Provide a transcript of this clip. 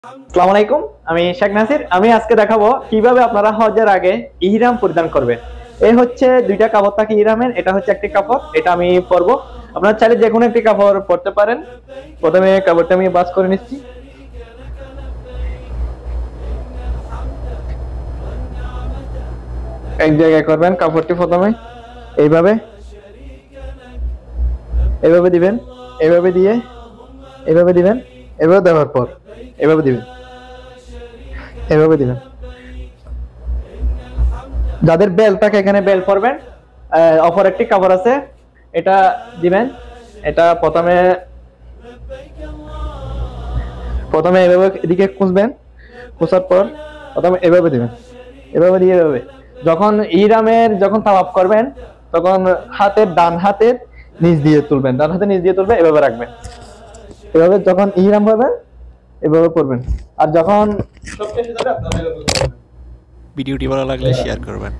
আসসালামু আলাইকুম, আমি শেখ নাসির। আমি আজকে দেখাবো কিভাবে আপনারা হজের আগে ইহরাম পরিধান করবেন। এই হচ্ছে দুইটা কাপড় থাকে ইহরামের, এটা হচ্ছে একটি কাপড়, এটা আমি পরবো। আপনারা চাইলে যে কোনো একটি কাপড় পরতে পারেন। প্রথমে কাপড়টা আমি ভাঁজ করে নিচ্ছি। এক জায়গায় করবেন কাপড়টি, প্রথমে এইভাবে এইভাবে দিবেন, এইভাবে দিয়ে এইভাবে দিবেন, এভাবে দেওয়ার পর এভাবে দিবেন, এভাবে দিবেন। যাদের বেল থাকে এখানে বেল পরবেন। অপর একটি কাপড় আছে, এটা দিবেন। এটা প্রথমে প্রথমে এভাবে এদিকে খুঁজবেন, খোঁচার পর প্রথমে এভাবে দিবেন, এভাবে দিয়ে এভাবে। যখন যখন তাওয়াফ করবেন তখন ডান হাতের নিচ দিয়ে তুলবেন, ডান হাতে নিচ দিয়ে তুলবে, এভাবে রাখবেন। এভাবে যখন ইহরাম করবেন এভাবে করবেন। আর যখন ভিডিওটি ভালো লাগলে শেয়ার করবেন।